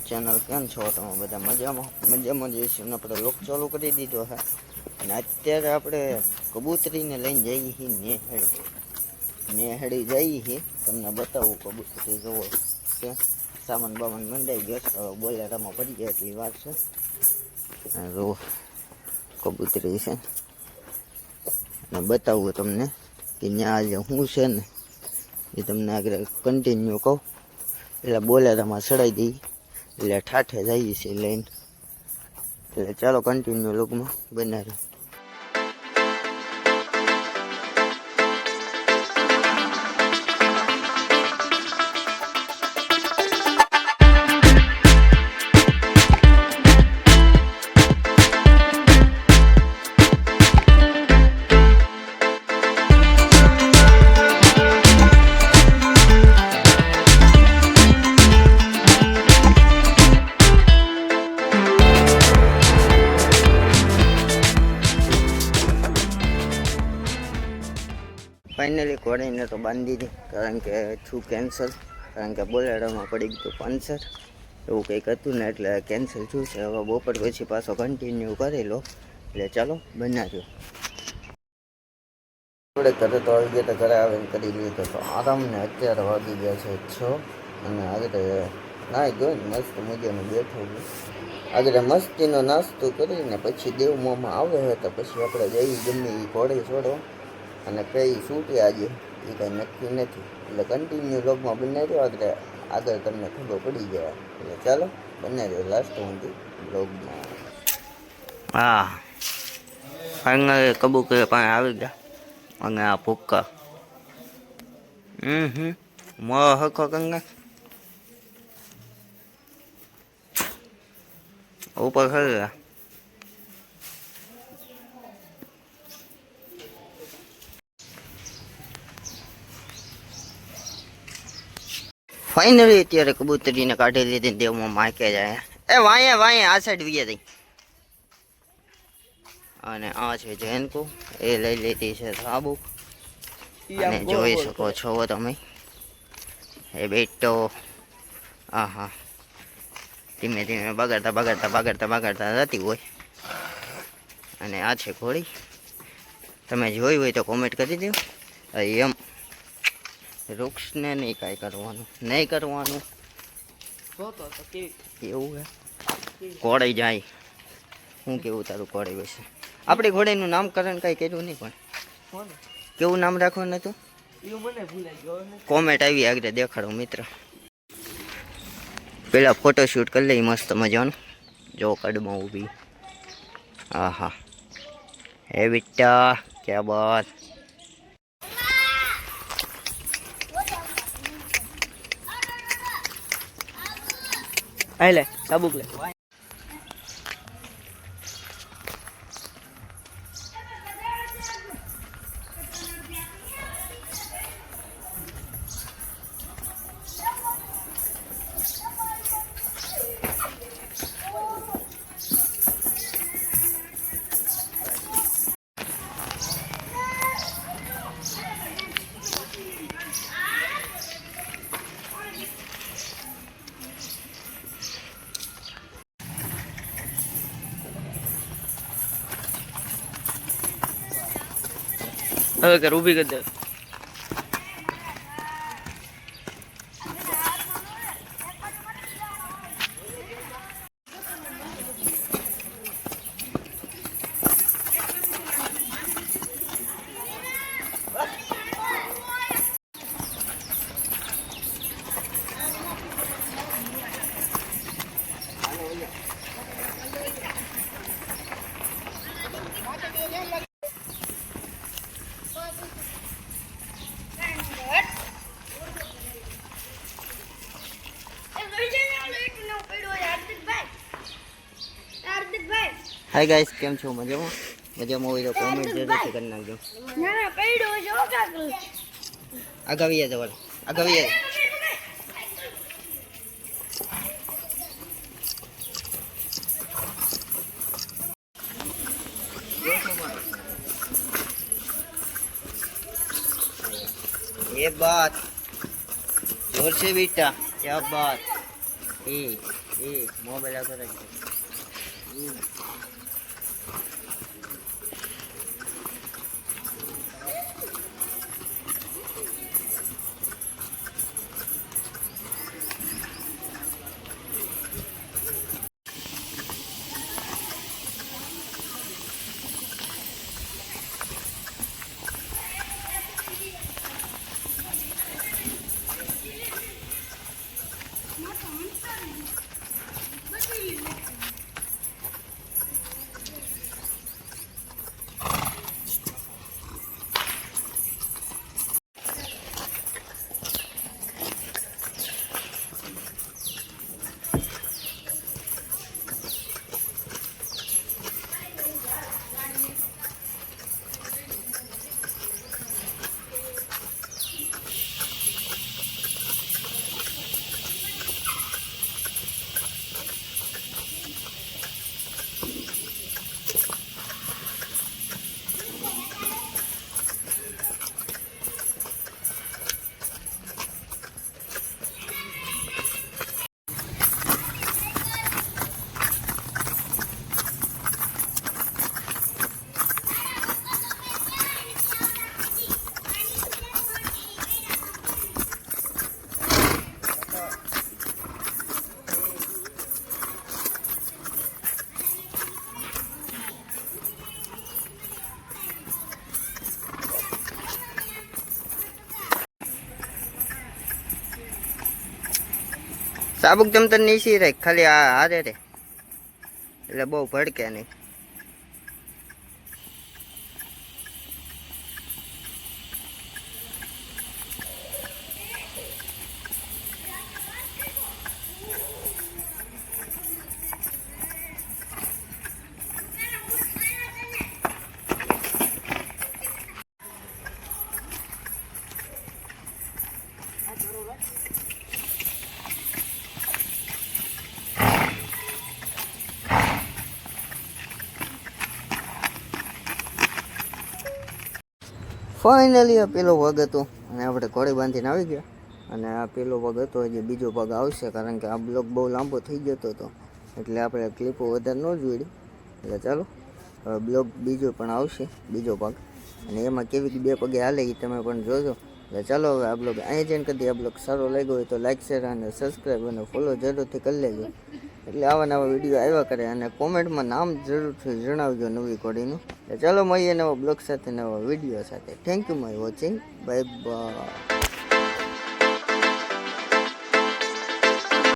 Channel કેમ છો તમે બધા મજામાં જઈશું આપણે લોક ચાલુ કરી દીધો છે અને અત્યારે આપણે કબૂતરીને લઈને જઈએ છીએ નેહડી જઈએ છીએ તમને બતાવું કબૂતરી જોવો કે સામાન બામાન મંડાઈ ગયો છે હવે બોલેરામાં પડી જાય એટલી વાત છે જોવો કબૂતરી છે અને બતાવું તમને કે ત્યાં જે શું છે ને એ તમને આગળ કન્ટિન્યુ કહું એટલે બોલેરામાં ચડાવી દઈ એટલે ઠાઠે જઈએ છીએ લઈને એટલે ચાલો કન્ટિન્યુ લોકમાં બનાવી ફાઇનલી ઘોડીને તો બાંધી દીધી કારણ કે છું કેન્સલ કારણ કે બોલેરામાં પડી ગયું પંચર એવું કંઈક હતું ને એટલે કેન્સલ થયું છે હવે બપોર પછી પાછો કન્ટિન્યુ કરી લો એટલે ચાલો બનાવ્યો આપણે ઘરે તો આવી ગયા તો ઘરે આવીને કરી લીધો તો આરામને અત્યારે વાગી ગયા છે 6 અને આગળ નાહી ગયો ને મસ્ત મજાનું બેઠો ગયો આગળ મસ્તીનો નાસ્તો કરીને પછી દેવમાં આવે તો પછી આપણે જઈ ગમે એ ઘોડે છોડો અને કઈ છૂટી આજે એ કંઈ નક્કી નથી એટલે કન્ટિન્યુ લોગમાં બનાવ્યો આગળ તમને ખબર પડી જાય એટલે ચાલો બનાવ્યો લાસ્ટ સુધી બ્લોગમાં હા ફાઇનલ કબૂતર પાસે આવી ગયા અને આ ભૂક્કા મો હકો કંગા ઉપર ખરી ફાઇનલી અત્યારે કબૂતરીને કાઢી લીધી દેવમાં માકે જાય એ વાંયે આ સાઈડ વીએ દઈ અને આ છે જૈનકુ એ લઈ લીધી છે સાબુ અને જોઈ શકો છો તમે એ બેટો હા ધીમે ધીમે બગાડતા જતી હોય અને આ છે ઘોડી તમે જોઈ હોય તો કોમેન્ટ કરી દો એમ વૃક્ષને નહીં કાંઈ કરવાનું એવું હે ઘોડાઈ જાય શું કેવું તારું ઘોડાઈ વિશે આપણી ઘોડાઈનું નામકરણ કાંઈ કર્યું નહીં પણ કેવું નામ રાખવાનું હતું કોમેન્ટ આવી આગળ દેખાડો મિત્ર પેલા ફોટોશૂટ કરી લઈ મસ્ત મજાનું જો કડમાં ઊભી હા હે બેટા ક્યાં બાત લે સાબુક લે હવે કર ઊભી કરી દે હાય ગાઈસ કેમ છો મજામાં હોય તો કોમેન્ટ જરૂરથી કરી નાખજો આગળ જવાનું આગળ ये बात जोर से बेटा क्या बात એ મોબાઈલ આગળ રાખજો. સાબુક ચમતર નીચી રાખ, ખાલી આ હારે રે એટલે બહુ ભડકે નહીં. ફાઇનલી આ પેલો પગ હતો અને આપણે ઘોડી બાંધીને આવી ગયા. અને આ પેલો પગ હતો, હજી બીજો પગ આવશે, કારણ કે આ બ્લોક બહુ લાંબો થઈ જતો હતો એટલે આપણે ક્લિપો વધારે ન જોડી. એટલે ચાલો હવે બ્લોક બીજો પણ આવશે, બીજો પગ, અને એમાં કેવી બે પગે હાલે એ તમે પણ જોજો. એટલે ચાલો હવે આ બ્લોગ અહીં જઈને કરી. આ બ્લોગ સારો લાગ્યો હોય તો લાઈક, શેર અને સબસ્ક્રાઈબ અને ફોલો જરૂરથી કરી લેજો, એટલે આવા નવા વિડીયો આવ્યા કરે. અને કોમેન્ટમાં નામ જરૂરથી જણાવજો નવી ઘોડીનું. એટલે ચાલો મળીએ નવા બ્લોગ સાથે, નવા વિડીયો સાથે. Thank you my watching. Bye bye.